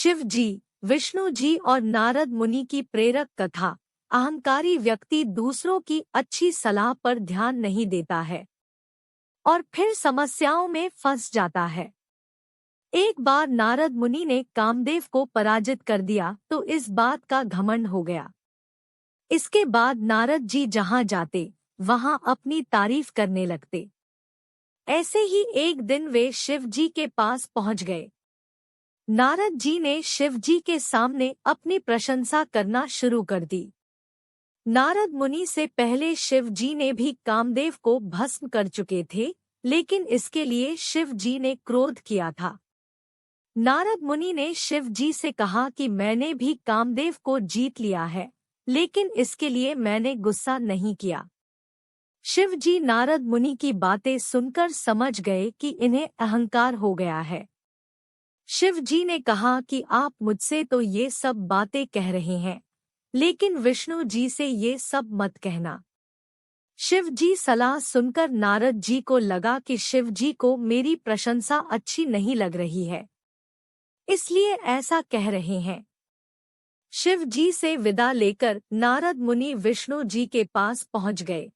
शिव जी, विष्णु जी और नारद मुनि की प्रेरक कथा। अहंकारी व्यक्ति दूसरों की अच्छी सलाह पर ध्यान नहीं देता है और फिर समस्याओं में फंस जाता है। एक बार नारद मुनि ने कामदेव को पराजित कर दिया तो इस बात का घमंड हो गया। इसके बाद नारद जी जहां जाते वहां अपनी तारीफ करने लगते। ऐसे ही एक दिन वे शिव जी के पास पहुंच गए। नारद जी ने शिव जी के सामने अपनी प्रशंसा करना शुरू कर दी। नारद मुनि से पहले शिव जी ने भी कामदेव को भस्म कर चुके थे, लेकिन इसके लिए शिव जी ने क्रोध किया था। नारद मुनि ने शिव जी से कहा कि मैंने भी कामदेव को जीत लिया है, लेकिन इसके लिए मैंने गुस्सा नहीं किया। शिव जी नारद मुनि की बातें सुनकर समझ गए कि इन्हें अहंकार हो गया है। शिव जी ने कहा कि आप मुझसे तो ये सब बातें कह रहे हैं, लेकिन विष्णु जी से ये सब मत कहना। शिव जी सलाह सुनकर नारद जी को लगा कि शिव जी को मेरी प्रशंसा अच्छी नहीं लग रही है, इसलिए ऐसा कह रहे हैं। शिव जी से विदा लेकर नारद मुनि विष्णु जी के पास पहुंच गए।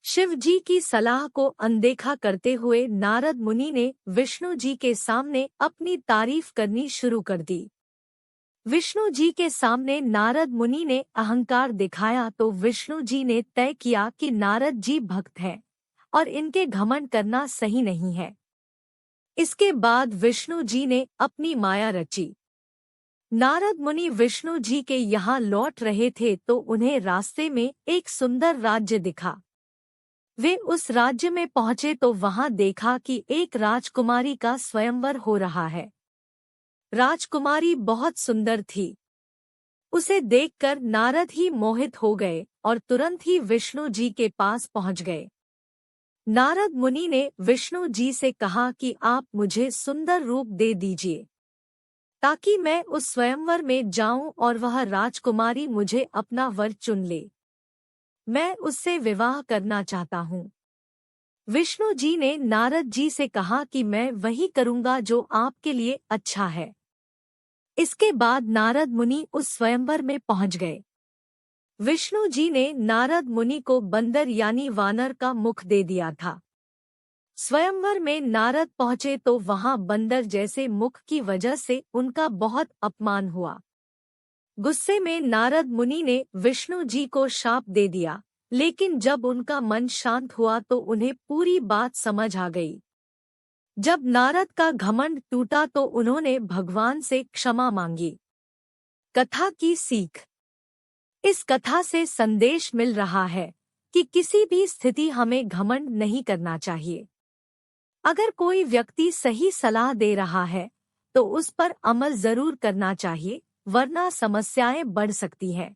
शिव जी की सलाह को अनदेखा करते हुए नारद मुनि ने विष्णु जी के सामने अपनी तारीफ करनी शुरू कर दी। विष्णु जी के सामने नारद मुनि ने अहंकार दिखाया तो विष्णु जी ने तय किया कि नारद जी भक्त हैं और इनके घमंड करना सही नहीं है। इसके बाद विष्णु जी ने अपनी माया रची। नारद मुनि विष्णु जी के यहाँ लौट रहे थे तो उन्हें रास्ते में एक सुंदर राज्य दिखा। वे उस राज्य में पहुंचे तो वहां देखा कि एक राजकुमारी का स्वयंवर हो रहा है। राजकुमारी बहुत सुंदर थी। उसे देखकर नारद ही मोहित हो गए और तुरंत ही विष्णु जी के पास पहुंच गए। नारद मुनि ने विष्णु जी से कहा कि आप मुझे सुंदर रूप दे दीजिए, ताकि मैं उस स्वयंवर में जाऊं और वह राजकुमारी मुझे अपना वर चुन ले। मैं उससे विवाह करना चाहता हूँ। विष्णु जी ने नारद जी से कहा कि मैं वही करूँगा जो आपके लिए अच्छा है। इसके बाद नारद मुनि उस स्वयंवर में पहुंच गए। विष्णु जी ने नारद मुनि को बंदर यानी वानर का मुख दे दिया था। स्वयंवर में नारद पहुंचे तो वहां बंदर जैसे मुख की वजह से उनका बहुत अपमान हुआ। गुस्से में नारद मुनि ने विष्णु जी को शाप दे दिया, लेकिन जब उनका मन शांत हुआ तो उन्हें पूरी बात समझ आ गई। जब नारद का घमंड टूटा तो उन्होंने भगवान से क्षमा मांगी। कथा की सीख। इस कथा से संदेश मिल रहा है कि किसी भी स्थिति हमें घमंड नहीं करना चाहिए। अगर कोई व्यक्ति सही सलाह दे रहा है तो उस पर अमल जरूर करना चाहिए, वरना समस्याएं बढ़ सकती हैं।